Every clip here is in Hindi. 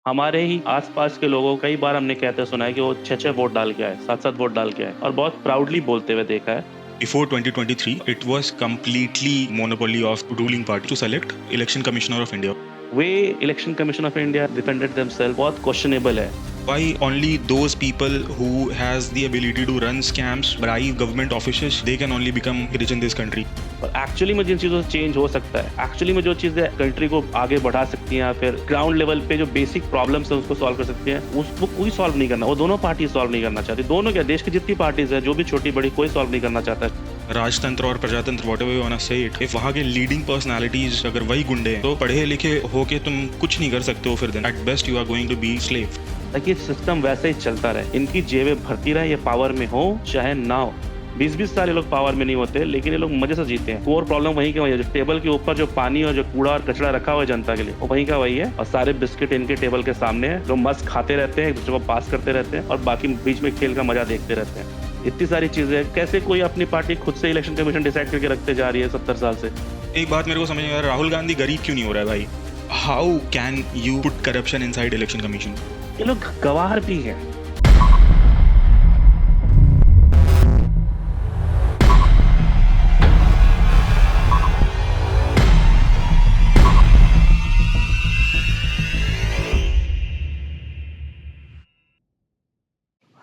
हमारे ही आसपास के लोगों को कई बार हमने कहते सुना है कि वो 6-6 वोट डाल के आए, 7-7 वोट डाल के आए और बहुत प्राउडली बोलते हुए देखा है। Before 2023, it was completely monopoly of ruling party to select election commissioner of India. वे election commission of India defended themselves बहुत क्वेश्चनेबल है। Why only those people who has the ability to run scams, bribe government officials, they can only become rich in this country? और एक्चुअली में जिन चीज़ों से चेंज हो सकता है, एक्चुअली में जो चीज़ें कंट्री को आगे बढ़ा सकती हैं या फिर ग्राउंड लेवल पे जो बेसिक प्रॉब्लम्स हैं उसको सॉल्व कर सकती हैं, उसको कोई सॉल्व नहीं करना। वो दोनों पार्टी सॉल्व नहीं करना चाहती। दोनों क्या, देश की जितनी पार्टीज है, जो भी छोटी बड़ी, कोई सॉल्व नहीं करना चाहता है। राजतंत्र और प्रजातंत्र whatever you wanna say it, if वहाँ के लीडिंग पर्सनालिटीज अगर वही गुंडे हैं तो पढ़े लिखे होके तुम कुछ नहीं कर सकते हो। फिर दिन at best you are going to be slave. ताकि सिस्टम वैसे ही चलता रहे, इनकी जेबें भरती रहे, ये पावर में हो चाहे ना हो। 20-20 साल ये लोग पावर में नहीं होते, लेकिन ये लोग मजे से जीते हैं। कोर प्रॉब्लम वहीं का वहीं है। जो टेबल के ऊपर जो पानी और जो कूड़ा और कचरा रखा हुआ है जनता के लिए, वो वहीं का वही है। और सारे बिस्किट इनके टेबल के सामने है, जो मस्त खाते रहते हैं, एक दूसरे को पास करते रहते हैं और बाकी बीच में खेल का मजा देखते रहते हैं। इतनी सारी चीजें कैसे कोई अपनी पार्टी खुद से इलेक्शन कमीशन डिसाइड करके रखते जा रही है 70 साल से। एक बात मेरे को समझ नहीं आ रहा, राहुल गांधी गरीब क्यों नहीं हो रहा है भाई? How can you put corruption inside election commission? ये लोग गवार भी हैं।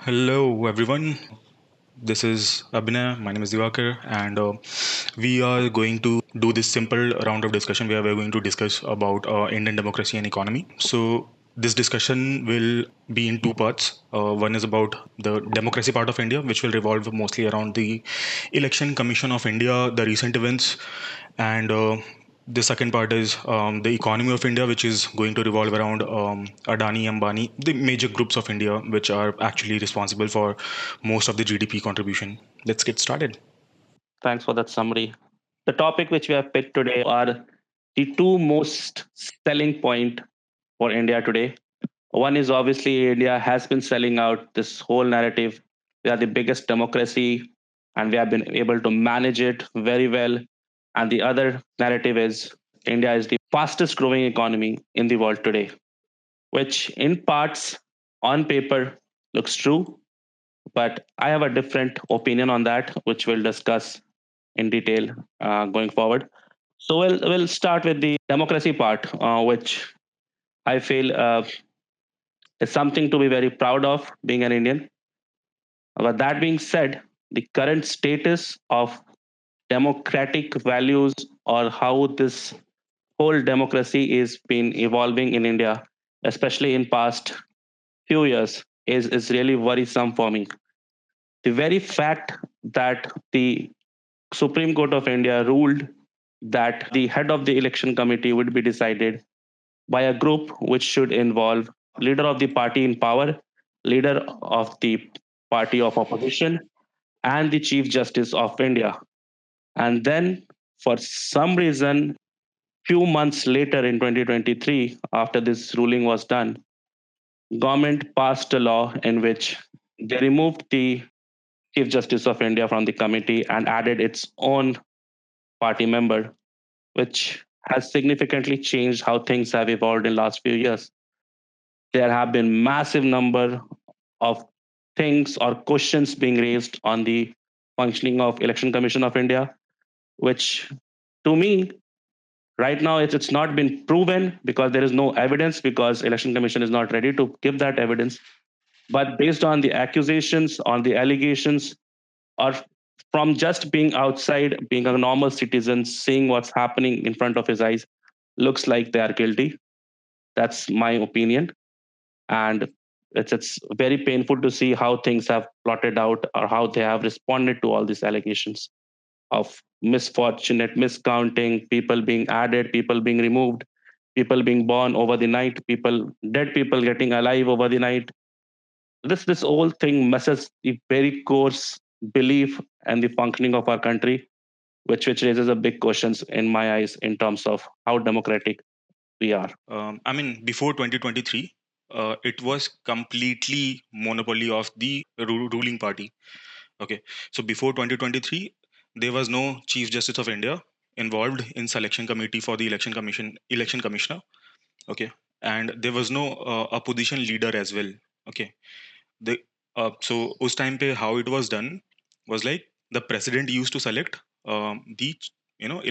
Hello everyone, this is Abhinay, my name is Divakar, and we are going to do this simple round of discussion where we're going to discuss about Indian democracy and economy. So this discussion will be in two parts. One is about the democracy part of India, which will revolve mostly around the Election Commission of India, the recent events, and the second part is the economy of India, which is going to revolve around Adani, Ambani, the major groups of India, which are actually responsible for most of the GDP contribution. Let's get started. Thanks for that summary. The topic which we have picked today are the two most selling point for India today. One is obviously India has been selling out this whole narrative. We are the biggest democracy and we have been able to manage it very well. And the other narrative is India is the fastest growing economy in the world today, which in parts on paper looks true, but I have a different opinion on that, which we'll discuss in detail going forward. So we'll start with the democracy part, which I feel is something to be very proud of being an Indian. But that being said, the current status of democratic values or how this whole democracy is been evolving in India, especially in past few years, is really worrisome for me. The very fact that the Supreme Court of India ruled that the head of the election committee would be decided by a group which should involve leader of the party in power, leader of the party of opposition, and the Chief Justice of India. And then, for some reason, few months later in 2023, after this ruling was done, government passed a law in which they removed the Chief Justice of India from the committee and added its own party member, which has significantly changed how things have evolved in last few years. There have been massive number of things or questions being raised on the functioning of Election Commission of India, which to me right now it's not been proven because there is no evidence because Election Commission is not ready to give that evidence. But based on the accusations, on the allegations, or from just being outside, being a normal citizen, seeing what's happening in front of his eyes, looks like they are guilty. That's my opinion. And it's very painful to see how things have plotted out or how they have responded to all these allegations of misfortunate miscounting, people being added, people being removed, people being born over the night, people dead people getting alive over the night. This whole thing messes the very course belief and the functioning of our country, which raises a big questions in my eyes in terms of how democratic we are. I mean, before 2023, it was completely monopoly of the ruling party. Okay, so before 2023, there was no Chief Justice of India involved in selection committee for the election commission, election commissioner. Okay, and there was no opposition leader as well. Okay, the so उस time पे how it was done was like the president used to select the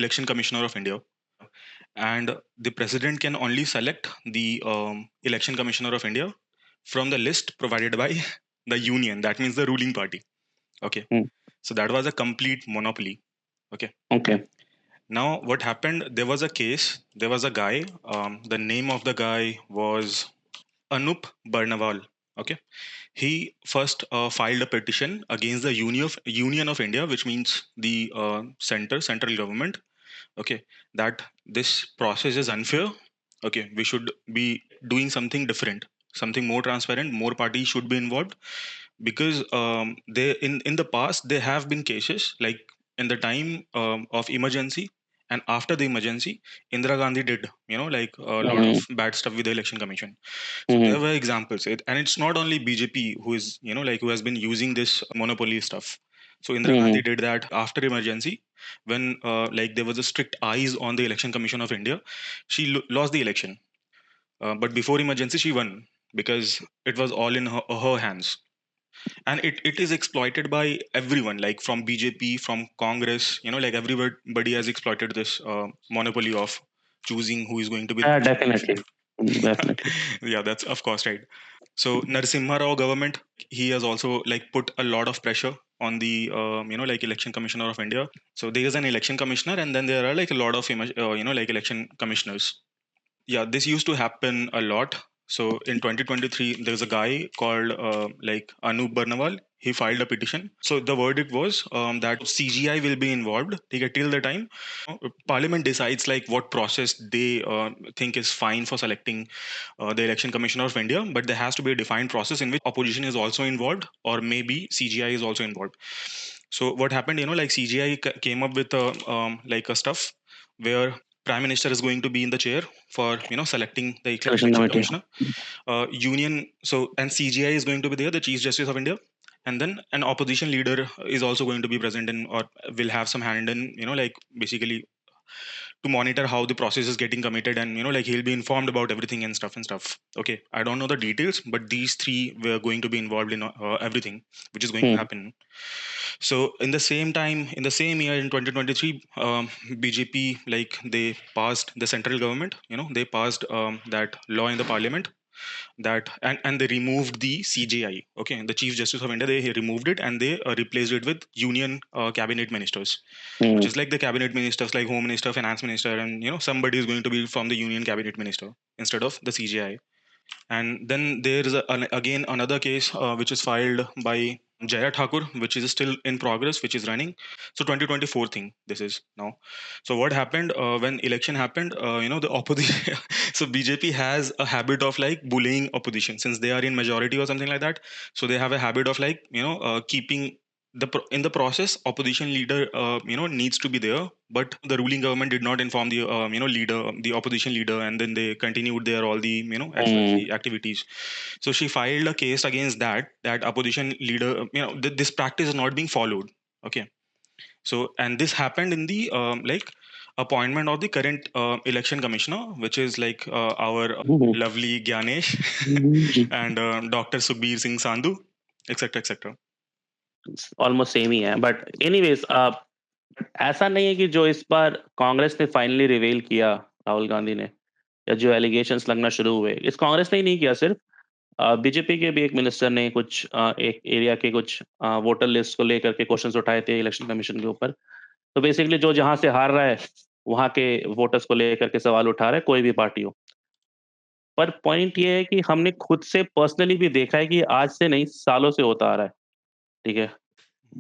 election commissioner of India, and the president can only select the election commissioner of India from the list provided by the union. That means the ruling party. Okay, Hmm. so that was a complete monopoly. Okay. Okay. Now, what happened? There was a case. There was a guy. The name of the guy was Anup Barnawal. Okay, he first filed a petition against the Union of India, which means the central government. Okay, that this process is unfair. Okay, we should be doing something different, something more transparent. More parties should be involved, because they in the past there have been cases like in the time of emergency and after the emergency, Indira Gandhi did like a lot Hmm. of bad stuff with the election commission. So Hmm. there were examples, and it's not only BJP who is like who has been using this monopoly stuff. So Indira Hmm. Gandhi did that after emergency, when like there was a strict eyes on the election commission of India. She lost the election, but before emergency she won, because it was all in her hands. And it is exploited by everyone, like from BJP, from Congress, like everybody has exploited this monopoly of choosing who is going to be the Yeah, election commissioner. definitely. Definitely. Yeah, that's of course right. So Narasimha Rao government, he has also like put a lot of pressure on the like election commissioner of India. So there is an election commissioner, and then there are like a lot of like election commissioners. Yeah, this used to happen a lot. So in 2023, there's a guy called like Anup Barnawal. He filed a petition. So the verdict was that CGI will be involved. Okay, till the time Parliament decides like what process they think is fine for selecting the election commissioner of India, but there has to be a defined process in which opposition is also involved, or maybe CGI is also involved. So what happened, like CGI came up with a like a stuff where prime minister is going to be in the chair for selecting the Selection election committee. commissioner. Union, so, and CGI is going to be there, the Chief Justice of India, and then an opposition leader is also going to be present in, or will have some hand in, like basically to monitor how the process is getting committed, and like he'll be informed about everything and stuff. Okay, I don't know the details, but these three were going to be involved in everything which is going to Hmm. happen. So in the same time, in the same year, in 2023, BJP, like they passed, the central government, they passed that law in the parliament, that and they removed the CJI. Okay, the Chief Justice of India, they removed it, and they replaced it with union cabinet ministers, which Hmm. is like the cabinet ministers like home minister, finance minister, and somebody is going to be from the union cabinet minister instead of the CJI. And then there is again another case which is filed by Jaya Thakur, which is still in progress, which is running. So 2024 thing, this is now. So what happened when election happened? The opposition. So BJP has a habit of like bullying opposition since they are in majority or something like that. So they have a habit of like keeping in the process, opposition leader needs to be there, but the ruling government did not inform the leader, the opposition leader, and then they continued their all the Hmm. XYZ activities. So she filed a case against that opposition leader. This practice is not being followed. Okay, so and this happened in the like appointment of the current election commissioner, which is like our Hmm. lovely Gyanesh and Dr. Sukhbir Singh Sandhu, etc., etc. Almost same ही है बट एनीवेज ऐसा नहीं है कि जो इस बार कांग्रेस ने फाइनली रिवील किया राहुल गांधी ने या जो एलिगेशंस लगना शुरू हुए इस कांग्रेस ने ही नहीं किया सिर्फ बीजेपी के भी एक मिनिस्टर ने कुछ एक एरिया के कुछ वोटर लिस्ट को लेकर के क्वेश्चंस उठाए थे इलेक्शन कमीशन के ऊपर तो बेसिकली जो जहां से हार रहा है वहां के वोटर्स को लेकर के सवाल उठा रहा है कोई भी पार्टी हो पर पॉइंट ये है कि हमने खुद से पर्सनली भी देखा है कि आज से नहीं सालों से होता आ रहा है ठीक है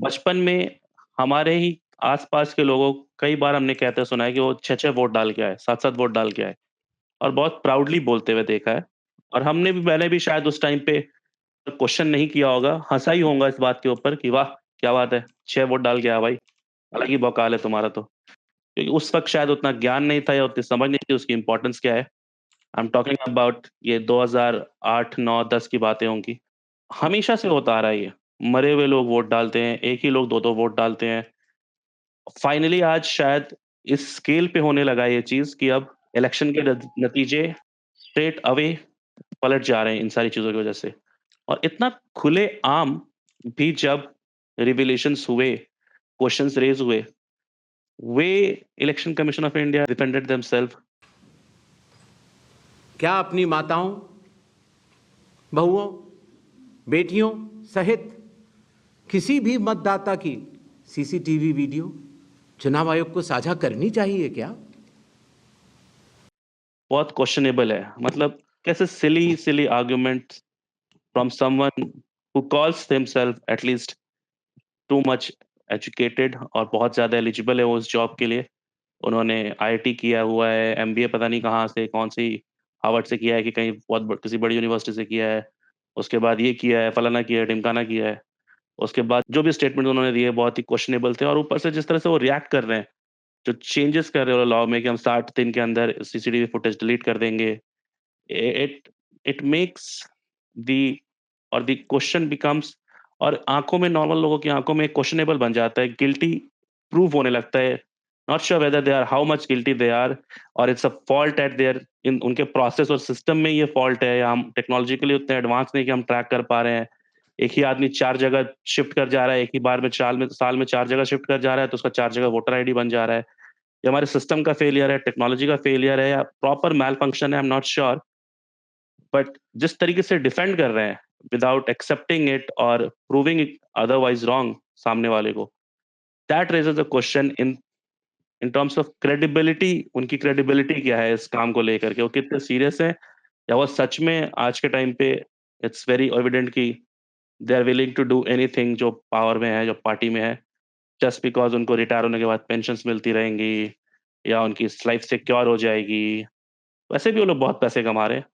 बचपन में हमारे ही आस-पास के लोगों को कई बार हमने कहते सुना है कि वो 6-6 वोट डाल के आए, 7-7 वोट डाल के आए और बहुत प्राउडली बोलते हुए देखा है। और मैंने भी शायद उस टाइम पे क्वेश्चन नहीं किया होगा, हँसा ही होऊँगा इस बात के ऊपर कि वाह! क्या बात है, 6 वोट डाल के आया भाई, अलग ही भौकाल है तुम्हारा तो। क्योंकि उस वक़्त शायद उतना ज्ञान नहीं था या उतनी समझ नहीं थी उसकी इम्पोर्टेंस क्या है। आई एम टॉकिंग अबाउट ये 2008, 9, 10 की बातें होंगी। हमेशा से होता आ रहा है ये, मरे हुए लोग वोट डालते हैं, एक ही लोग 2-2 वोट डालते हैं। फाइनली आज शायद इस स्केल पे होने लगा ये चीज़ कि अब इलेक्शन के नतीजे स्ट्रेट अवे पलट जा रहे हैं इन सारी चीज़ों की वजह से। और इतना खुले आम भी जब रिविलेशंस हुए, क्वेश्चंस रेज़ हुए, way Election Commission of India defended themselves. क्या अपनी माताओं, बहुओं, बेटियों सहित किसी भी मतदाता की सीसीटीवी वीडियो चुनाव आयोग को साझा करनी चाहिए क्या? बहुत क्वेश्चनेबल है, मतलब कैसे silly arguments from someone who calls himself at least too much educated और बहुत ज़्यादा एलिजिबल है वो उस जॉब के लिए। उन्होंने आईआईटी किया हुआ है, एमबीए पता नहीं कहाँ से, कौन-सी हार्वर्ड से किया है कि कहीं किसी बड़ी यूनिवर्सिटी से किया है। उसके बाद ये किया है, फलाना किया है, ढिमकाना किया है। उसके बाद जो भी स्टेटमेंट उन्होंने दिए बहुत ही क्वेश्चनेबल थे और ऊपर से जिस तरह से वो रिएक्ट कर रहे हैं, जो चेंजेस कर रहे हो लॉ में कि हम 60 दिन के अंदर सीसीटीवी फुटेज डिलीट कर देंगे। इट इट मेक्स द और द क्वेश्चन बिकम्स और आँखों में नॉर्मल लोगों की आँखों में क्वेश्चनेबल बन जाता है, गिल्टी प्रूव होने लगता है। Not sure whether they are how much guilty they are और it's a fault at there in उनके प्रोसेस और सिस्टम में ये फॉल्ट है या हम टेक्नोलॉजिकली उतने एडवांस नहीं कि हम ट्रैक कर पा रहे हैं। एक ही आदमी 4 जगह शिफ्ट कर जा रहा है, एक ही बार में साल में 4 जगह शिफ्ट कर जा रहा है, तो उसका 4 जगह वोटर आईडी बन जा रहा है। ये हमारे सिस्टम का फेलियर है, टेक्नोलॉजी का फेलियर है या प्रॉपर मैल फंक्शन है, I am not sure. But जिस तरीके से डिफेंड कर रहे हैं विदाउट एक्सेप्टिंग इट और प्रूविंग इट अदरवाइज रॉन्ग सामने वाले को, that raises a question in terms of credibility. उनकी क्रेडिबिलिटी क्या है इस काम को लेकर के, वो कितने सीरियस है या वो सच में आज के टाइम पे इट्स वेरी एविडेंट कि they are willing to do anything जो पावर में है, जो पार्टी में है, जस्ट बिकॉज उनको रिटायर होने के बाद पेंशन्स मिलती रहेंगी या उनकी लाइफ सिक्योर हो जाएगी। वैसे भी वो लोग बहुत पैसे कमा रहे हैं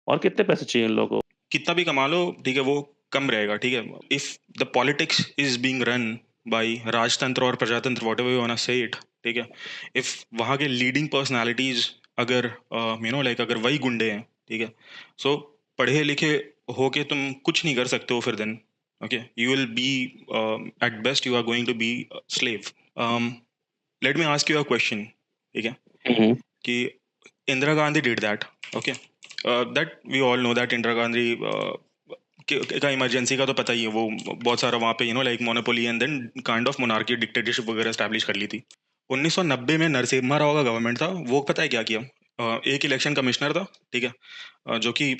और कितने पैसे चाहिए इन लोगों को। कितना भी कमा लो, ठीक है, वो कम रहेगा, ठीक है। If the politics is being run by राजतंत्र और प्रजातंत्र, whatever you want to say it, ठीक है, इफ वहाँ के लीडिंग पर्सनालिटीज अगर लाइक अगर वही गुंडे हैं, ठीक है, सो पढ़े लिखे होके तुम कुछ नहीं कर सकते हो फिर then okay you will be at best you are going to be slave. Let me ask you a question, ठीक है, कि Indira Gandhi did that, okay, that we all know that Indira Gandhi का इमरजेंसी का तो पता ही है, वो बहुत सारा वहाँ पे like monopoly and then kind of monarchy dictatorship वगैरह एस्टैब्लिश कर ली थी। 1990 में नरसिम्हा राव का गवर्नमेंट था, वो पता है क्या किया? एक इलेक्शन कमिश्नर था, ठीक है, जो कि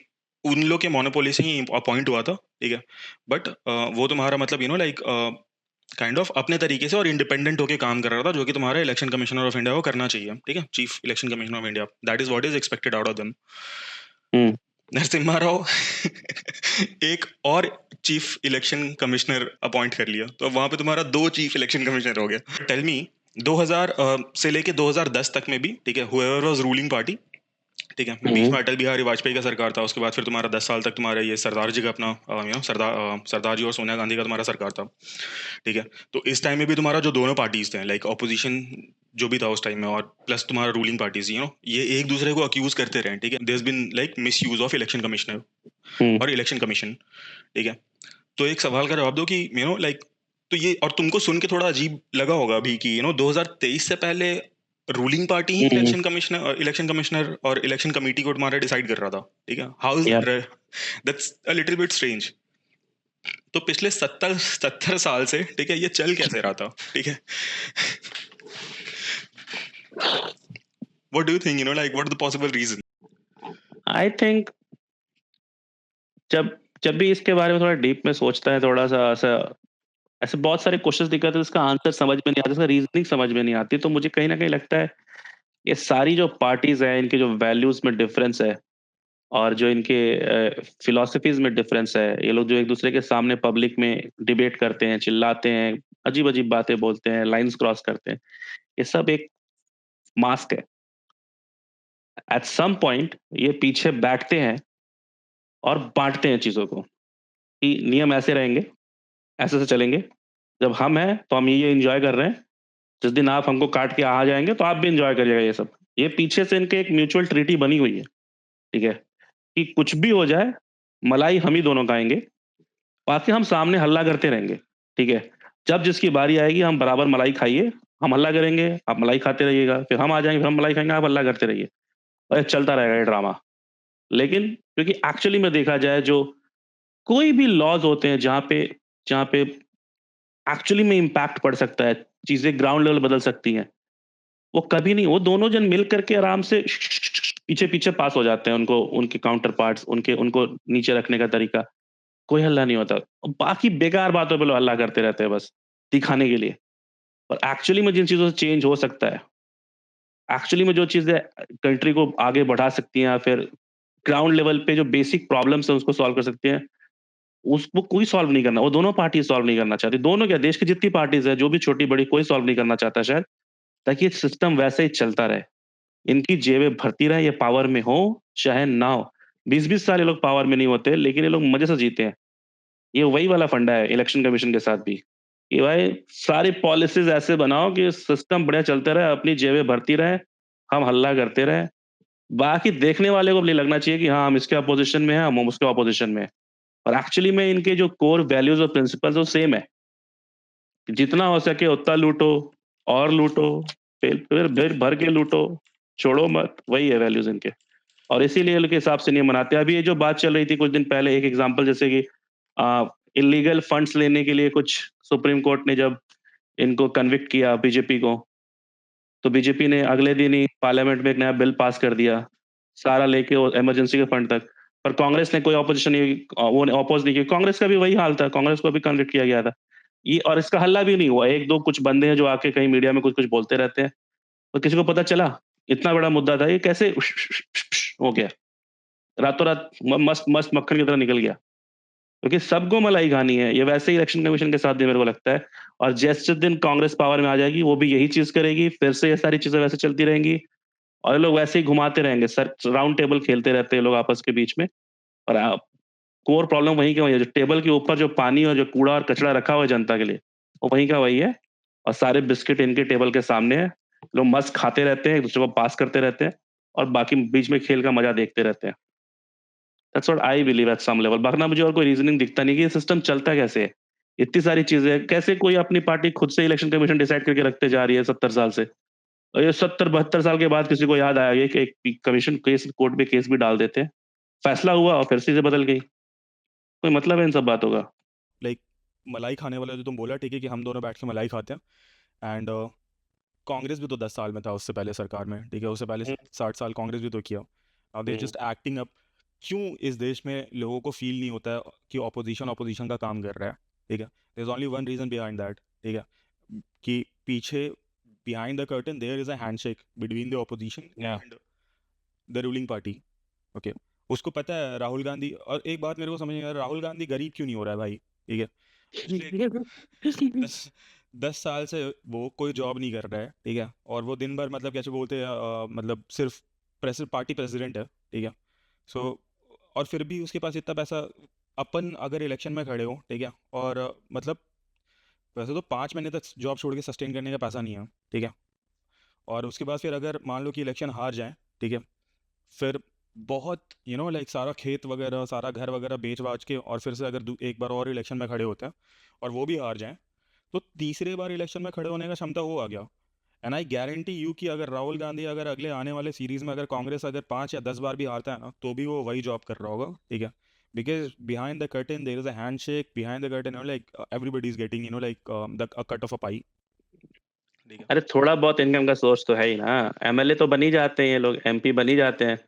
उन लोग के मोनोपोली से ही अपॉइंट हुआ था, ठीक है, बट वो तुम्हारा मतलब लाइक काइंड ऑफ अपने तरीके से और इंडिपेंडेंट होकर काम कर रहा था, जो कि तुम्हारा इलेक्शन कमिश्नर ऑफ इंडिया को करना चाहिए, ठीक है, chief election commissioner of India, that is what is expected out of them. Narasimha Rao एक और चीफ इलेक्शन कमिश्नर अपॉइंट कर लिया, तो वहां पे तुम्हारा 2 चीफ इलेक्शन कमिश्नर हो गया। टेल मी 2000 से लेके 2010 तक में भी, ठीक है, हुएवर वाज रूलिंग पार्टी, ठीक है, बीच में अटल बिहारी वाजपेयी का सरकार था, उसके बाद फिर तुम्हारा 10 साल तक तुम्हारा ये सरदार जी का अपना सरदार जी और सोनिया गांधी का तुम्हारा सरकार था, ठीक है। तो इस टाइम में भी तुम्हारा जो दोनों पार्टीज थे, लाइक ऑपोजिशन जो भी था उस टाइम में और प्लस तुम्हारा रूलिंग पार्टीज, ये एक दूसरे को अक्यूज करते रहे, ठीक है, there has been like misuse of election commissioner और इलेक्शन कमीशन, ठीक है। तो एक सवाल का जवाब दो कि लाइक, तो ये और तुमको सुन के थोड़ा अजीब लगा होगा अभी कि 2023 से पहले रूलिंग पार्टी ही इलेक्शन कमिश्नर और इलेक्शन कमेटी को तुम्हारा डिसाइड कर रहा था, ठीक है, how is that's a little bit strange. तो पिछले 70 साल से, ठीक है, ये चल कैसे रहा था, ठीक है। What do you think, like what are the possible reasons? I think जब जब भी इसके बारे में थोड़ा डीप में सोचता है, थोड़ा सा ऐसा ऐसे बहुत सारे क्वेश्चंस दिखते हैं, इसका आंसर समझ में नहीं आता, इसका रीजनिंग समझ में नहीं आती, तो मुझे कहीं ना कहीं लगता है ये सारी जो पार्टीज हैं इनके जो वैल्यूज में डिफरेंस है और जो इनके फिलोसफीज में डिफरेंस है, ये लोग जो एक दूसरे के सामने पब्लिक में डिबेट करते हैं, चिल्लाते हैं, अजीब अजीब बातें बोलते हैं, लाइंस क्रॉस करते हैं, ये सब एक मास्क है। एट सम पॉइंट ये पीछे बैठते हैं और बांटते हैं चीजों को कि नियम ऐसे रहेंगे, ऐसे से चलेंगे, जब हम हैं तो हम ये एंजॉय कर रहे हैं, जिस दिन आप हमको काट के आ जाएंगे तो आप भी एंजॉय करिएगा। ये सब ये पीछे से इनके एक म्यूचुअल ट्रीटी बनी हुई है, ठीक है, कि कुछ भी हो जाए मलाई हम ही दोनों खाएंगे, बाकी हम सामने हल्ला करते रहेंगे, ठीक है, जब जिसकी बारी आएगी हम बराबर मलाई खाइए, हम हल्ला करेंगे, आप मलाई खाते रहिएगा, फिर हम आ जाएंगे, फिर हम मलाई खाएंगे, आप हल्ला करते रहिए और ये चलता रहेगा ये ड्रामा। लेकिन क्योंकि एक्चुअली में देखा जाए, जो कोई भी लॉज होते हैं जहाँ पे एक्चुअली में इम्पैक्ट पड़ सकता है, चीज़ें ग्राउंड लेवल बदल सकती हैं, वो कभी नहीं, वो दोनों जन मिल करके आराम से पीछे-पीछे पास हो जाते हैं, उनको उनके काउंटर पार्ट्स, उनको नीचे रखने का तरीका, कोई हल्ला नहीं होता। बाकी बेकार बातों पे लोग हल्ला करते रहते हैं बस, दिखाने के लिए। और एक्चुअली में जिन चीज़ों से चेंज हो सकता है, एक्चुअली में जो चीज़ें कंट्री को आगे बढ़ा सकती हैं या फिर ग्राउंड लेवल पे जो बेसिक प्रॉब्लम्स हैं उसको सॉल्व कर सकती हैं, उसको कोई सॉल्व नहीं करना, वो दोनों पार्टी सॉल्व नहीं करना चाहती। दोनों क्या, देश की जितनी पार्टीज़ हैं, जो भी छोटी-बड़ी, कोई सॉल्व नहीं करना चाहता शायद, ताकि ये सिस्टम वैसे ही चलता रहे। इनकी जेबें भरती रहें, ये पावर में हो चाहे ना हो। 20-20 साल ये लोग पावर में नहीं होते, लेकिन ये लोग मज़े से जीते हैं। ये वही वाला फंडा है इलेक्शन कमीशन के साथ भी, कि भाई सारी पॉलिसीज़ ऐसे बनाओ कि सिस्टम बढ़िया चलते रहे, अपनी जेबें भरती रहें, हम हल्ला करते रहें। बाकी देखने वाले को भी नहीं लगना चाहिए कि हाँ, हम इसके अपोज़िशन में हैं, हम उसके अपोज़िशन में हैं। और एक्चुअली में इनके जो कोर वैल्यूज़ और प्रिंसिपल्स वो सेम है। जितना हो सके उतना लूटो और लूटो, फिर पेट भर के लूटो, छोड़ो मत, वही है वैल्यूज़ इनके। और इसीलिए इनके हिसाब से नहीं मनाते। अभी ये जो बात चल रही थी कुछ दिन पहले, एक एग्ज़ाम्पल जैसे कि इल्लीगल फंड्स लेने के लिए कुछ सुप्रीम कोर्ट ने जब इनको कन्विक्ट किया बीजेपी को, तो बीजेपी ने अगले दिन ही पार्लियामेंट में एक नया बिल पास कर दिया, सारा लेके वो इमरजेंसी के फंड तक। पर कांग्रेस ने कोई ऑपोज़िशन नहीं, वो अपोज़ नहीं किया। कांग्रेस का भी वही हाल था, कांग्रेस को भी कन्विक्ट किया गया था। ये और इसका हल्ला भी नहीं हुआ। 1-2 कुछ बंदे हैं जो आके कहीं मीडिया में कुछ-कुछ बोलते रहते हैं, और किसी को पता चला, इतना बड़ा मुद्दा था, ये कैसे हो गया। रातों-रात मस्त मस्त मक्खन की तरह निकल गया। क्योंकि सबको मलाई खानी है, ये वैसे ही इलेक्शन कमीशन के साथ भी मेरे को लगता है। और जैसे दिन कांग्रेस पावर में आ जाएगी, वो भी यही चीज़ करेगी, फिर से ये सारी चीज़ें वैसे चलती रहेंगी, और ये लोग वैसे ही घुमाते रहेंगे, सर राउंड टेबल खेलते रहते हैं लोग आपस के बीच में। और कोर प्रॉब्लम वहीं की वहीं है, जो टेबल के ऊपर जो पानी और जो कूड़ा और कचरा रखा हुआ है जनता के लिए, वो वहीं का वही है, और सारे बिस्किट इनके टेबल के सामने है। लोग मस्त खाते रहते हैं, एक-दूसरे को पास करते रहते हैं, और बाकी बीच में खेल का मज़ा देखते रहते हैं। That's what I believe at some level. वरना मुझे और कोई रीज़निंग दिखता नहीं कि ये सिस्टम चलता कैसे है? इतनी सारी चीज़ें हैं, कैसे कोई अपनी पार्टी खुद से इलेक्शन कमीशन डिसाइड करके रखते जा रही है 70 साल से। और ये 70-72 साल के बाद किसी को याद आया ये कि एक कमीशन केस, कोर्ट में केस भी डाल देते हैं। फैसला हुआ और फिर चीज़ें बदल गई। कोई मतलब है इन सब बातों का? लाइक मलाई खाने वाला जो तुम बोला, ठीक है कि हम दोनों बैठ के मलाई खाते हैं। एंड कांग्रेस भी तो 10 साल में था उससे पहले सरकार में, ठीक है, उससे पहले हुँ, 60 साल कांग्रेस भी तो किया। अब दे हुँ, जस्ट एक्टिंग अप। क्यों इस देश में लोगों को फील नहीं होता है कि ऑपोजिशन ऑपोजिशन का काम कर रहा है, ठीक है? There is only one reason behind that, ठीक है, कि पीछे behind the curtain there is a handshake between the opposition या and the ruling party. Okay, उसको पता है राहुल गांधी। और एक बात मेरे को समझ नहीं आ रहा, राहुल गांधी गरीब क्यों नहीं हो रहा है भाई, ठीक है? पिछले 10 10 साल से वो कोई जॉब नहीं कर रहा है, ठीक है, और वो दिन भर मतलब कैसे बोलते हैं, मतलब सिर्फ पार्टी प्रेसिडेंट है, ठीक है। सो और फिर भी उसके पास इतना पैसा। अपन अगर इलेक्शन में खड़े हो, ठीक है, और मतलब वैसे तो 5 महीने तक जॉब छोड़ के सस्टेन करने का पैसा नहीं है, ठीक है, और उसके बाद फिर अगर मान लो कि इलेक्शन हार जाए, ठीक है, फिर बहुत लाइक सारा खेत वगैरह सारा घर वगैरह बेच बाच के और फिर से अगर एक बार और इलेक्शन में खड़े होते हैं और वो भी हार जाएं, तो तीसरे बार इलेक्शन में खड़े होने का क्षमता वो आ गया। एंड आई गारंटी यू कि अगर राहुल गांधी अगर अगले आने वाले सीरीज में अगर कांग्रेस अगर 5 या 10 बार भी हारता है ना, तो भी वो वही जॉब कर रहा होगा, ठीक है, because behind the curtain there is a handshake, behind the curtain like everybody is getting like the cut of a pie, ठीक है। अरे थोड़ा बहुत इनकम का सोर्स तो है ही ना। एमएलए तो बन ही जाते हैं ये लोग, एमपी बन ही जाते हैं।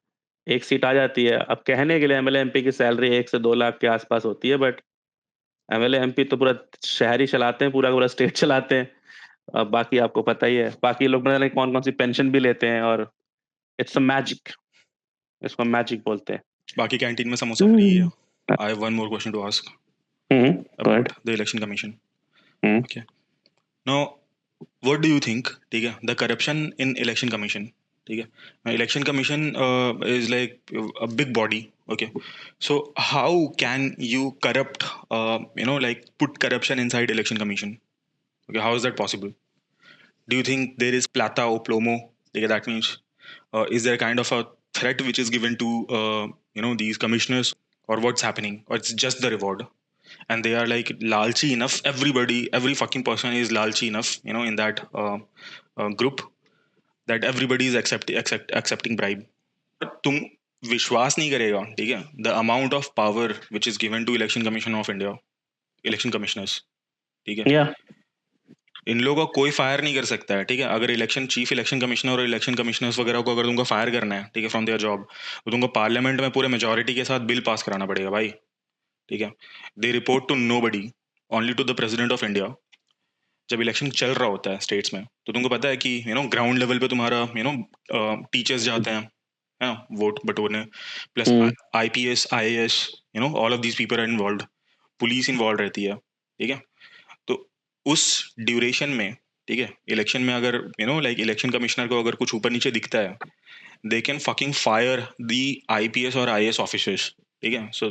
एक सीट आ जाती है। अब कहने के लिए एमएलए एमपी की सैलरी 1 से 2 लाख के आसपास होती है, बट एमएलए एमपी तो पूरा शहर ही चलाते हैं, पूरा का पूरा स्टेट चलाते हैं। अब बाकी आपको पता ही है, बाकी लोग पता नहीं कौन-कौन सी पेंशन भी लेते हैं, और इट्स अ मैजिक, इसको मैजिक बोलते हैं। बाकी कैंटीन में समोसा फ्री है। Hmm. I have one more question to ask hmm, go about ahead. The election commission. Hmm. Okay, now what do you think, ठीक है, the corruption in election commission, ठीक है? Now, election commission is like a big body, okay? So how can you corrupt, like put corruption inside election commission? Okay, how is that possible? Do you think there is plata o plomo? Okay, that means is there kind of a threat which is given to these commissioners, or what's happening, or it's just the reward? And they are like lalchi enough. Every fucking person is lalchi enough, in that group, that everybody is accepting bribe. तुम विश्वास नहीं करेगा, ठीक है, the amount of power which is given to election commission of India, election commissioners, ठीक है, Yeah. इन लोगों को कोई फायर नहीं कर सकता है, ठीक है। अगर चीफ इलेक्शन कमिश्नर और इलेक्शन कमिश्नर्स वगैरह को अगर तुमको फायर करना है, ठीक है, फ्रॉम देयर जॉब, तो तुमको पार्लियामेंट में पूरे मेजोरिटी के साथ बिल पास कराना पड़ेगा भाई, ठीक है। They report to nobody, only to the president of India. जब इलेक्शन चल रहा होता है स्टेट्स में, तो तुमको पता है कि ग्राउंड लेवल पे तुम्हारा टीचर्स जाते हैं, है ना, वोट बटोरने, plus IPS IAS, all of these people are involve, police involve रहती है, ठीक है। तो उस ड्यूरेशन में, ठीक है, इलेक्शन में अगर लाइक इलेक्शन कमिश्नर को अगर कुछ ऊपर नीचे दिखता है, they can fucking fire the IPS और IAS ऑफिसर्स, ठीक है। So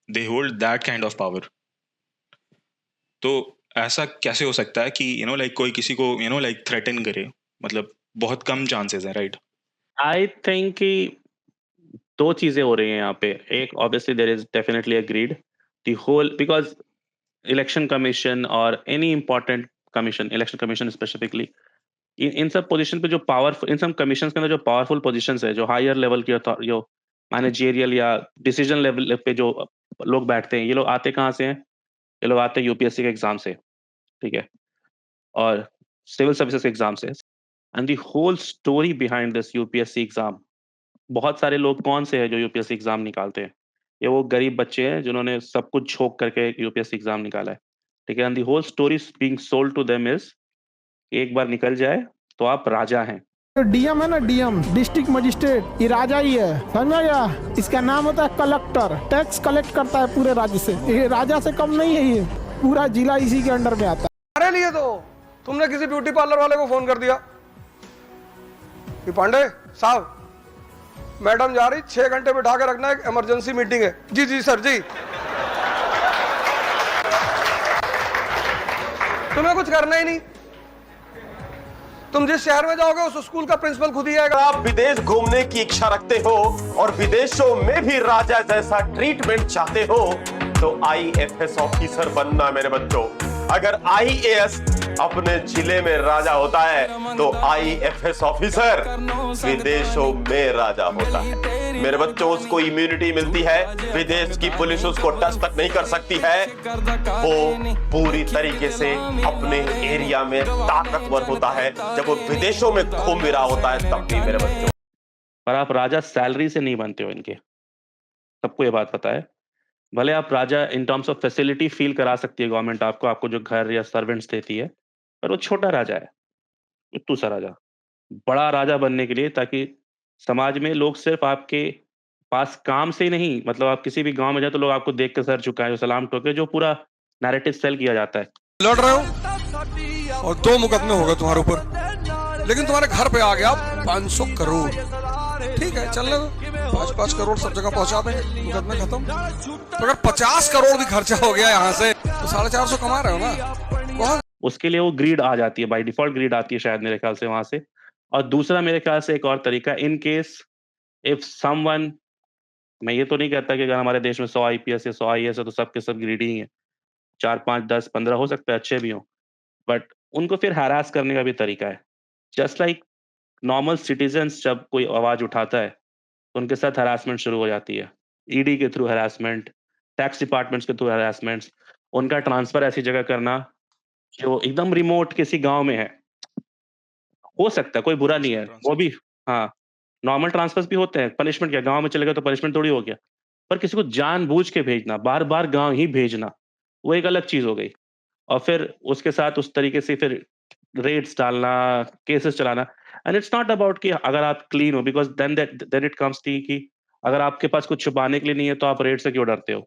they hold that kind of power. तो ऐसा कैसे हो सकता है कि लाइक कोई किसी को लाइक थ्रेटन करे? मतलब बहुत कम चांसेस है, राइट? आई थिंक कि दो चीजें हो रही हैं यहाँ पे। एक, obviously there is definitely a greed, the whole, because election commission और any important commission, election commission specifically, इन सब पोजीशन पे जो पावरफुल, इन सब कमीशन के अंदर जो पावरफुल पोजीशंस है, जो हायर लेवल की जो मैनेजरियल या डिसीजन लेवल पे जो लोग बैठते हैं, ये लोग आते कहाँ से हैं? ये लोग आते हैं UPSC के एग्जाम से, ठीक है, और सिविल सर्विसेज के एग्जाम से। And the whole story behind this UPSC exam, बहुत सारे लोग कौन से हैं जो UPSC एग्जाम निकालते हैं? ये वो गरीब बच्चे हैं जिन्होंने सब कुछ छोक करके UPSC एग्जाम निकाला है, ठीक है। And the whole story being sold to them is, एक बार निकल जाए तो आप राजा हैं। DM है ना, DM डिस्ट्रिक्ट मजिस्ट्रेट, ये राजा ही है, समझा गया? इसका नाम होता है कलेक्टर, टैक्स कलेक्ट करता है पूरे राज्य से। ये राजा से कम नहीं है, ये पूरा जिला इसी के अंडर में आता है। हमारे लिए तो तुमने किसी ब्यूटी पार्लर वाले को फोन कर दिया कि पांडे साहब, मैडम जा रही, 6 घंटे बिठा के रखना, एक इमरजेंसी मीटिंग है। जी जी सर जी। तुम्हें कुछ करना ही नहीं, तुम जिस शहर में जाओगे उस स्कूल का प्रिंसिपल खुद ही आएगा। आप विदेश घूमने की इच्छा रखते हो और विदेशों में भी राजा जैसा ट्रीटमेंट चाहते हो, तो IFS ऑफिसर बनना मेरे बच्चों। अगर IAS अपने जिले में राजा होता है, तो IFS ऑफिसर विदेशों में राजा होता है। मेरे बच्चों, उसको इम्यूनिटी मिलती है, विदेश की पुलिस उसको टच तक नहीं कर सकती है। वो पूरी तरीके से अपने एरिया में ताकतवर होता है। जब वो विदेशों में घूम रहा होता है, तब भी मेरे बच्चों। पर आप राजा सैलरी से नहीं बनते हो इनके, सबको ये बात पता है। भले आप राजा in terms of facility feel करा सकती है गवर्नमेंट आपको जो घर या सर्वेंट्स देती है, पर वो छोटा राजा है, उट्टू सा राजा। बड़ा राजा बनने के लिए, ताकि समाज में लोग सिर्फ आपके पास काम से ही नहीं, मतलब आप किसी भी गांव में जाए तो लोग आपको देख के सर झुकाएं, सलाम ठोके, जो पूरा नैरेटिव सेल किया जाता है। लड़ रहे हो और 2 मुकदमे हो गए तुम्हारे ऊपर, लेकिन तुम्हारे घर पे आ गया 500 करोड़। ठीक है, चल लो, 5-5 करोड़ सब जगह पहुंचा देंगे, मुकदमे खत्म। तो अगर 50 करोड़ भी खर्चा हो गया यहाँ से, तो 450 कमा रहे हो ना बहुत। उसके लिए वो ग्रीड आ जाती है, बाय डिफॉल्ट ग्रीड आती है शायद, मेरे ख्याल से वहां से। और दूसरा मेरे ख्याल से एक और तरीका, इन केस इफ समवन, मैं ये तो नहीं कहता कि अगर हमारे देश में 100 IPS या 100 IAS है तो सबके सब ग्रीडी ही हैं, 4, 5, 10, 15 हो सकता है अच्छे भी हों, बट उनको फिर हैरास करने का भी तरीका है। जस्ट लाइक नॉर्मल सिटीजन्स जब कोई आवाज उठाता है तो उनके साथ हरासमेंट शुरू हो जाती है, ED के थ्रू हरासमेंट, टैक्स डिपार्टमेंट्स के थ्रू हरासमेंट्स, उनका ट्रांसफर ऐसी जगह करना जो एकदम रिमोट किसी गांव में है। हो सकता है, कोई बुरा नहीं है वो भी, हाँ, नॉर्मल ट्रांसफर्स भी होते हैं। पनिशमेंट क्या, गांव में चले गए तो पनिशमेंट थोड़ी हो गया, पर किसी को जानबूझ के भेजना, बार बार गांव ही भेजना, वो एक अलग चीज हो गई। और फिर उसके साथ उस तरीके से फिर रेड्स डालना, केसेस चलाना। एंड इट्स नॉट अबाउट कि अगर आप क्लीन हो, बिकॉज देन इट कम्स कि अगर आपके पास कुछ छुपाने के लिए नहीं है तो आप रेड से क्यों डरते हो,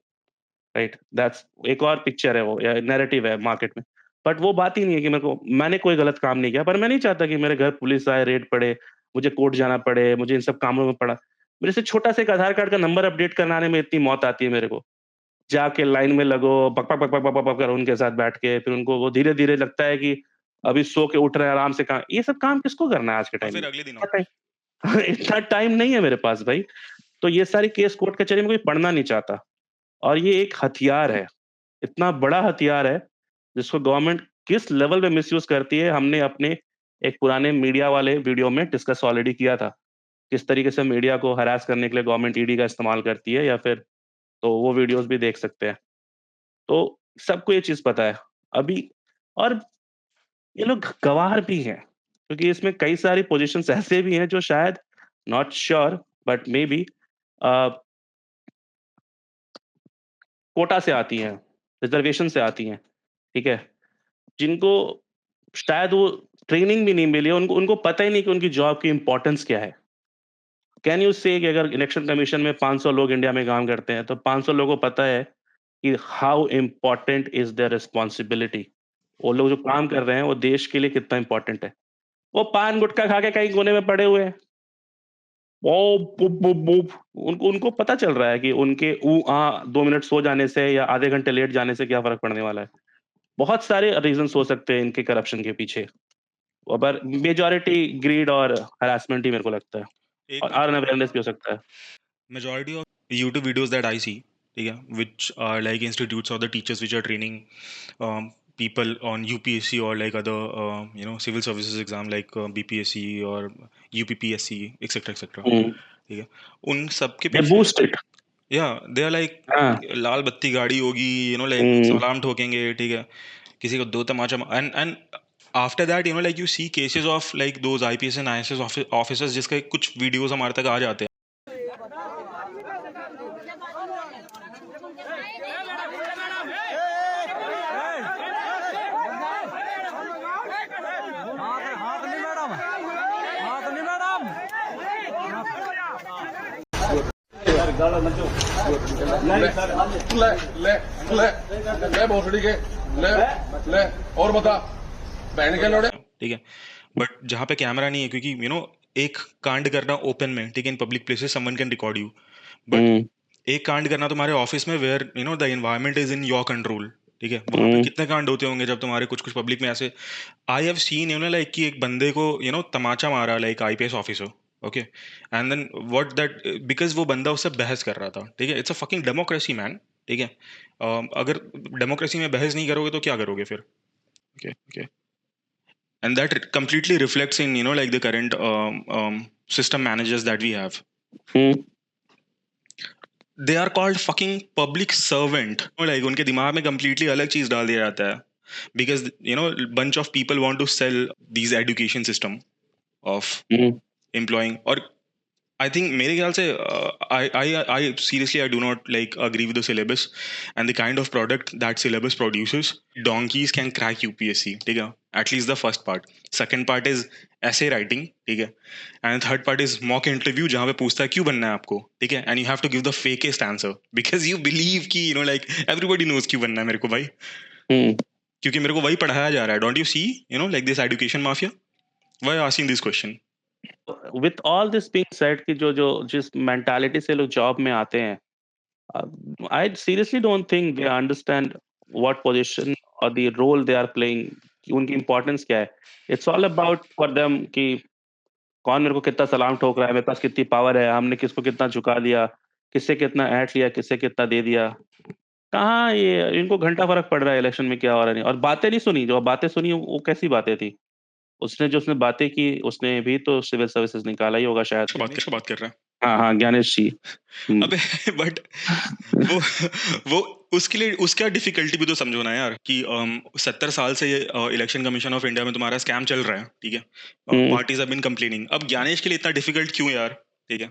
राइट? दैट्स एक और पिक्चर है, वो नैरेटिव है मार्केट में। बट वो बात ही नहीं है कि मैंने कोई गलत काम नहीं किया, पर मैं नहीं चाहता कि मेरे घर पुलिस आए, रेड पड़े, मुझे कोर्ट जाना पड़े, मुझे इन सब कामों में पड़ा। मेरे से छोटा सा एक आधार कार्ड का नंबर अपडेट कराने में इतनी मौत आती है मेरे को। जाके लाइन में लगो, बक बक बक बक बक बक कर उनके साथ बैठ के, फिर उनको वो धीरे धीरे लगता है कि अभी सो के उठ रहे हैं आराम से। काम, ये सब काम किसको करना है आज के टाइम में? अगले दिन इतना टाइम नहीं है मेरे पास भाई। तो ये सारी केस कोर्ट कचहरी में कोई पढ़ना नहीं चाहता। और ये एक हथियार है, इतना बड़ा हथियार है, जिसको गवर्नमेंट किस लेवल पे मिसयूज करती है, हमने अपने एक पुराने मीडिया वाले वीडियो में डिस्कस ऑलरेडी किया था। किस तरीके से मीडिया को हरास करने के लिए गवर्नमेंट ईडी का इस्तेमाल करती है, या फिर तो वो वीडियोस भी देख सकते हैं। तो सबको ये चीज़ पता है अभी। और ये लोग गँवार भी हैं, क्योंकि इसमें कई सारी पोज़ीशंस ऐसे भी हैं जो शायद नॉट श्योर बट मेबी अ, कोटा से आती हैं, रिज़र्वेशन से आती हैं, ठीक है? जिनको शायद वो ट्रेनिंग भी नहीं मिली है, उनको उनको पता ही नहीं कि उनकी जॉब की इम्पोर्टेंस क्या है। कैन यू से कि अगर इलेक्शन कमीशन में 500 लोग इंडिया में काम करते हैं, तो 500 लोगों को पता है कि how important is their responsibility. वो लोग जो काम कर रहे हैं, वो देश के लिए कितना इम्पोर्टेंट है। वो पान गुटखा खा के कहीं कोने में पड़े हुए हैं। वो बुप, बुप, बुप, उनको उनको पता चल रहा है कि उनके 2 मिनट सो जाने से या आधे घंटे लेट जाने से क्या फ़र्क पड़ने वाला है। बहुत सारे रीज़न्स हो सकते हैं इनके करप्शन के पीछे। पर मेजॉरिटी ग्रीड और हैरेसमेंट ही मेरे को लगता है, और एक अनअवेयरनेस भी हो सकता है। majority of YouTube videos that I see, ठीक है, which are like institutes or the teachers which are training people on UPSC or like other civil services exam like BPSC or UPPSC etc etc, हुँ, ठीक है, उन सब के दे पीछे बूस्ट इट। या दे आर लाइक हाँ, लाल बत्ती गाड़ी होगी, लाइक हुँ, सलाम ठोकेंगे, ठीक है, किसी को दो तमाचा and after that like you see cases of like those IPS and ISS officers जिसके कुछ वीडियोस हमारे तक आ जाते हैं। ले ले ले ले भोसड़ी के ले ले और बता बहन के लोड़े। ठीक है, बट जहाँ पे कैमरा नहीं है, क्योंकि एक कांड करना ओपन में, ठीक है, in public places someone can record you, but hmm, एक कांड करना तुम्हारे ऑफिस में where the environment is in your control, ठीक है, वहां पे हुँ, कितने कांड होते होंगे जब तुम्हारे कुछ कुछ पब्लिक में ऐसे। आई हैव सीन लाइक कि एक बंदे को तमाचा मारा like IPS officer, okay, and then what that, because वो बंदा उससे बहस कर रहा था, ठीक है, it's a fucking democracy man, ठीक है, अगर डेमोक्रेसी में बहस नहीं करोगे तो क्या करोगे फिर, okay okay, and that completely reflects in like the current system managers that we have. Hmm, They are called fucking public servant, like उनके दिमाग में completely अलग चीज डाल दिया जाता है, because bunch of people want to sell these education system of hmm, employing, और I think मेरे ख्याल से I seriously I do not like agree with the syllabus and the kind of product that syllabus produces. Donkeys can crack UPSC, ठीक है, at least the first part. Second part is essay writing, ठीक है, and third part is mock interview जहाँ पे पूछता है क्यों बनना है आपको, ठीक है, and you have to give the fakest answer because you believe कि like everybody knows क्यों बनना है मेरे को भाई, हुँ। क्योंकि मेरे को वही पढ़ाया जा रहा है. Don't you see like this education mafia? Why are you asking this question? With all this being said कि जो जो जिस मेंटालिटी से लोग जॉब में आते हैं, I seriously don't think they understand what position और the role they are playing, उनकी इंपॉर्टेंस क्या है। It's all about for them कि कौन मेरे को कितना सलाम ठोक रहा है, मेरे पास कितनी पावर है, हमने किसको कितना झुका दिया, किससे कितना ऐंठ लिया, किससे कितना दे दिया। कहाँ ये इनको घंटा फर्क पड़ रहा है इलेक्शन में क्या हो रहा है नहीं। और बातें नहीं सुनी, जो बातें सुनी वो कैसी बातें थी? उसने बातें की, उसने भी तो सिविल सर्विसेज निकाला ही होगा शायद। बात कर रहा है। हाँ, हाँ, ज्ञानेश जी। हुँ। अबे बट वो वो उसके लिए उसका डिफिकल्टी भी तो समझो ना यार कि 70 साल से ये इलेक्शन कमीशन ऑफ इंडिया में तुम्हारा स्कैम चल रहा है, ठीक है, हुँ। पार्टीज हैव बीन कंप्लेनिंग, अब ज्ञानेश के लिए इतना डिफिकल्ट क्यों यार, ठीक है,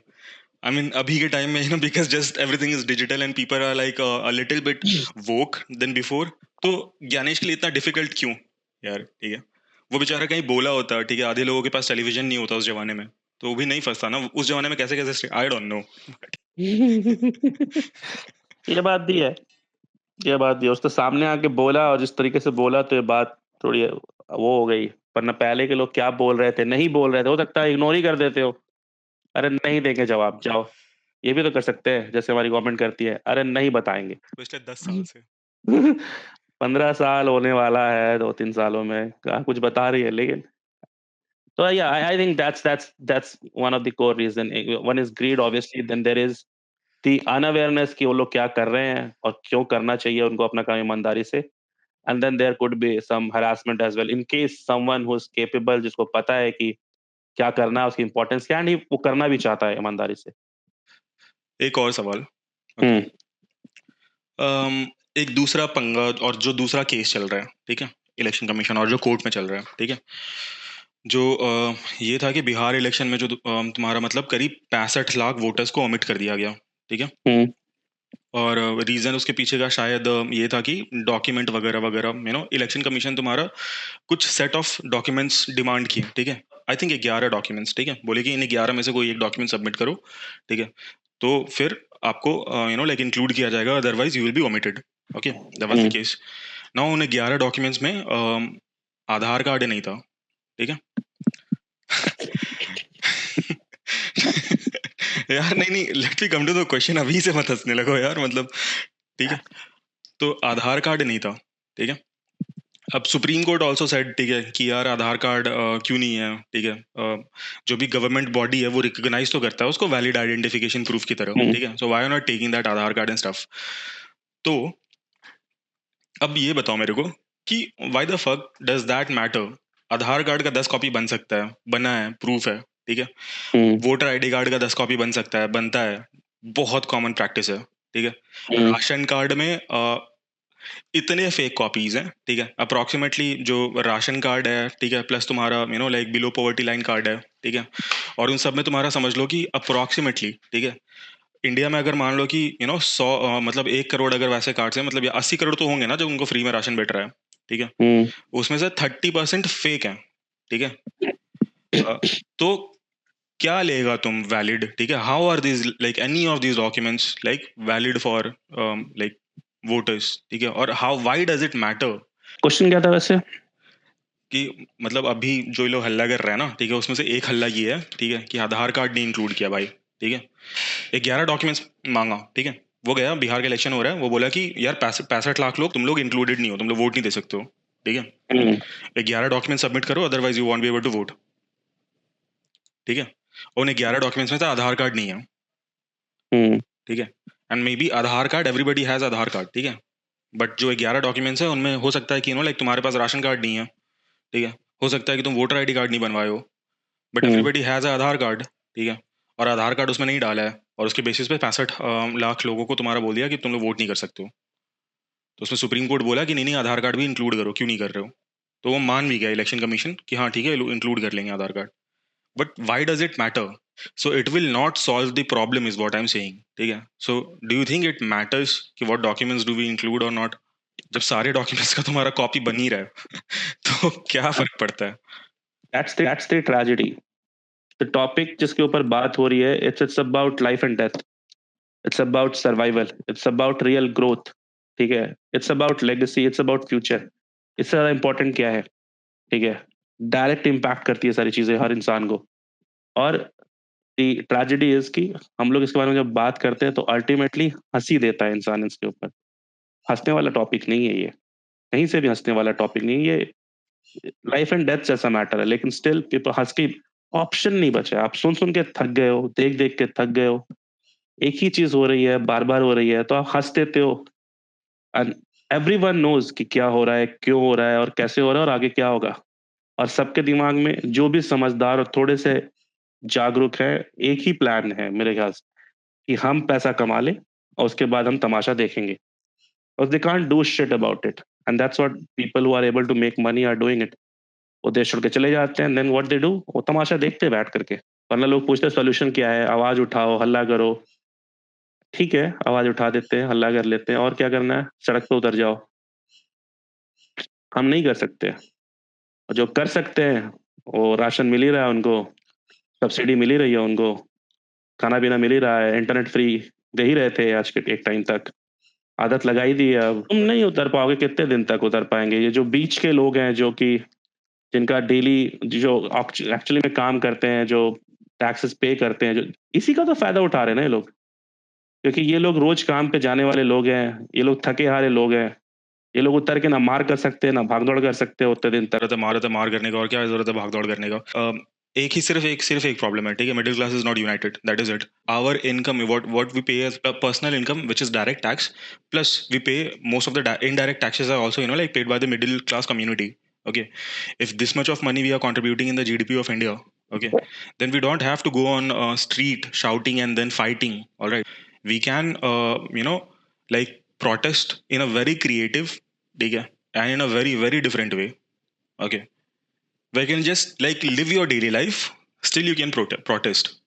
आई मीन अभी के टाइम में because just everything is digital and people are like a little bit woke than before, तो ज्ञानेश के लिए इतना डिफिकल्ट क्यों यार, ठीक है, वो बेचारा कहीं बोला होता, ठीक है, आधे लोगों के पास टेलीविजन नहीं होता उस जमाने में, तो वो भी नहीं फंसता ना उस जमाने में, कैसे कैसे, आई डोंट नो। ये बात भी है, ये बात भी है। उसने सामने आके बोला और जिस तरीके से बोला तो ये बात थोड़ी वो हो गई, वरना पहले के लोग क्या बोल रहे थे, नहीं बोल रहे थे, हो सकता है इग्नोर ही कर देते हो। अरे नहीं देंगे जवाब, जाओ। ये भी तो कर सकते हैं, जैसे हमारी गवर्नमेंट करती है, अरे नहीं बताएँगे। पिछले 10 साल से 15 साल होने वाला है 2-3 सालों में, कहाँ कुछ बता रही है लेकिन so yeah, I think that's one of the core reason. One is greed, obviously. Then there is the unawareness कि वो लोग क्या कर रहे हैं और क्यों करना चाहिए उनको अपना काम ईमानदारी से. And then there could be some harassment as well. In case someone who's capable, जिसको पता है कि क्या करना है, उसकी इंपॉर्टेंस क्या है, नहीं वो करना भी चाहता है ईमानदारी से। एक और सवाल। हम्म एक दूसरा पंगा और जो दूसरा केस चल रहा है, ठीक है, इलेक्शन कमीशन और जो कोर्ट में चल रहा है, ठीक है, जो ये था कि बिहार इलेक्शन में जो तुम्हारा मतलब करीब 65 लाख वोटर्स को ओमिट कर दिया गया, ठीक है। हम्म और रीजन उसके पीछे का शायद ये था कि डॉक्यूमेंट वगैरह वगैरह, इलेक्शन कमीशन तुम्हारा कुछ सेट ऑफ डॉक्यूमेंट्स डिमांड किए, ठीक है। आई थिंक 11 डॉक्यूमेंट्स, ठीक है, बोले कि इन 11 में से कोई एक डॉक्यूमेंट सबमिट करो, ठीक है, तो फिर आपको लाइक इंक्लूड किया जाएगा, otherwise you will B omitted. Okay, that was the case. Now उन 11 डॉक्यूमेंट्स में आधार कार्ड नहीं था, ठीक है। यार नहीं नहीं, let me come to the question, अभी से मत हंसने लगो यार, मतलब ठीक है। तो आधार कार्ड नहीं था, ठीक है। अब सुप्रीम कोर्ट ऑल्सो सेड, ठीक है, कि यार आधार कार्ड क्यों नहीं है, ठीक है। जो भी गवर्नमेंट बॉडी है वो रिकॉग्नाइज तो करता है उसको वैलिड आइडेंटिफिकेशन प्रूफ की तरह, ठीक है। So why are not taking that Aadhaar card and stuff. तो अब ये बताओ मेरे को कि why the fuck does that matter. Aadhaar card का 10 कॉपी बन सकता है, बना है, प्रूफ है, ठीक है। वोटर आईडी कार्ड का 10 कॉपी बन सकता है, बनता है, बहुत कॉमन प्रैक्टिस है, ठीक है। राशन कार्ड में इतने फेक कॉपीज हैं, ठीक है। अप्रोक्सीमेटली जो राशन कार्ड है, ठीक है, प्लस तुम्हारा like below poverty line card है, ठीक है, और उन सब में तुम्हारा समझ लो कि अप्रोक्सीमेटली, ठीक है, इंडिया में अगर मान लो कि 100 मतलब 1 करोड़ अगर वैसे कार्ड्स हैं, मतलब ये 80 करोड़ तो होंगे ना जो उनको फ्री में राशन बैठ रहा है, ठीक है। उसमें से 30% फेक है, ठीक है। तो क्या लेगा तुम वैलिड, ठीक है। How are these like any of these documents like valid for like voters, ठीक है। और how why does it matter. Question क्या था वैसे? कि मतलब अभी जो ये लोग हल्ला कर रहे हैं ना, ठीक है, उसमें से एक हल्ला ये है, ठीक है, कि आधार कार्ड नहीं इंक्लूड किया भाई, ठीक है। 11 डॉक्यूमेंट्स मांगा, ठीक है, वो गया, बिहार का इलेक्शन हो रहा है, वो बोला कि यार 65 लाख लोग, तुम लोग इंक्लूडेड नहीं हो, तुम लोग वोट नहीं दे सकते हो, ठीक है। 11 डॉक्यूमेंट सबमिट करो, otherwise you won't be able to vote, ठीक है। और उन 11 डॉक्यूमेंट्स में से आधार कार्ड नहीं है, ठीक है। And may be Aadhaar card, everybody has Aadhaar card, ठीक है, बट जो 11 डॉक्यूमेंट्स है उनमें हो सकता है कि लाइक तुम्हारे पास राशन कार्ड नहीं है, ठीक है, हो सकता है कि तुम वोटर आईडी कार्ड नहीं बनवाए हो, but everybody has Aadhaar card, ठीक है, और आधार कार्ड उसमें नहीं डाला है, और उसके बेसिस पे 65 लाख लोगों को तुम्हारा बोल दिया कि तुम लोग वोट नहीं कर सकते हो। तो उसमें सुप्रीम कोर्ट बोला कि नहीं नहीं, आधार कार्ड भी इंक्लूड करो, क्यों नहीं कर रहे हो। तो वो मान भी गया इलेक्शन कमीशन कि हाँ ठीक है, इंक्लूड कर लेंगे Aadhaar card. But why does it matter? So it will not solve the problem is what I am saying, ठीक है। So do you think it matters कि what documents do we include और नॉट? जब सारे डॉक्यूमेंट्स का तुम्हारा कॉपी बन ही रहा है तो क्या फर्क पड़ता है? That's the tragedy. The topic जिसके ऊपर बात हो रही है, it's about life and death. It's about survival. It's about real growth. ठीक है? It's about legacy. It's about future. इससे ज़्यादा important क्या है? ठीक है? डायरेक्ट इम्पैक्ट करती है सारी चीज़ें हर इंसान को। और दी ट्रेजेडी इज कि हम लोग इसके बारे में जब बात करते हैं तो अल्टीमेटली हंसी देता है इंसान इसके ऊपर। हंसने वाला टॉपिक नहीं है ये, कहीं से भी हंसने वाला टॉपिक नहीं, ये लाइफ एंड डेथ जैसा मैटर है। लेकिन स्टिल पीपल हंस के, ऑप्शन नहीं बचा। आप सुन सुन के थक गए हो, देख देख के थक गए हो, एक ही चीज हो रही है, बार बार हो रही है, तो आप हंस देते हो। एंड एवरीवन नोज कि क्या हो रहा है, क्यों हो रहा है और कैसे हो रहा है और आगे क्या होगा। और सबके दिमाग में जो भी समझदार और थोड़े से जागरूक है, एक ही प्लान है मेरे ख्याल से कि हम पैसा कमा लें और उसके बाद हम तमाशा देखेंगे। और they can't do shit about it, and that's what people who are able to make money are doing it. वो देश छोड़ के चले जाते हैं, देन व्हाट दे डू, वो तमाशा देखते हैं बैठ करके। वरना लोग पूछते हैं सोल्यूशन क्या है, आवाज उठाओ, हल्ला करो। ठीक है, आवाज उठा देते हैं, हल्ला कर लेते हैं, और क्या करना है, सड़क पे उतर जाओ। हम नहीं कर सकते। और जो कर सकते हैं वो राशन मिल ही रहा है उनको, सब्सिडी मिल ही रही है उनको, खाना पीना मिल ही रहा है, इंटरनेट फ्री दे ही रहे थे आज के एक टाइम तक। आदत लगाई दी है। अब तुम नहीं उतर पाओगे, कितने दिन तक उतर पाएंगे? ये जो बीच के लोग हैं, जो कि जिनका डेली जो एक्चुअली में काम करते हैं, जो टैक्सेस पे करते हैं, जो इसी का तो फायदा उठा रहे हैं ना ये लोग। क्योंकि ये लोग रोज काम पे जाने वाले लोग हैं, ये लोग थके हारे लोग हैं। ये लोग उतर के ना मार कर सकते हैं, ना भाग दौड़ कर सकते हैं उतने दिन तक। जरूरत है मार करने का, और क्या जरूरत है भाग दौड़ करने का? एक ही सिर्फ एक प्रॉब्लम है, ठीक है, middle class is not united, that is it. Our income, what we pay as personal income which is direct tax, plus we pay most of the indirect taxes are also like paid by the middle class community. Okay, if this much of money we are contributing in the GDP of India, Okay, then we don't have to go on street shouting and then fighting. All right, we can like protest in a very creative, and in a very different way. Okay, where you can just like live your daily life, still you can protest.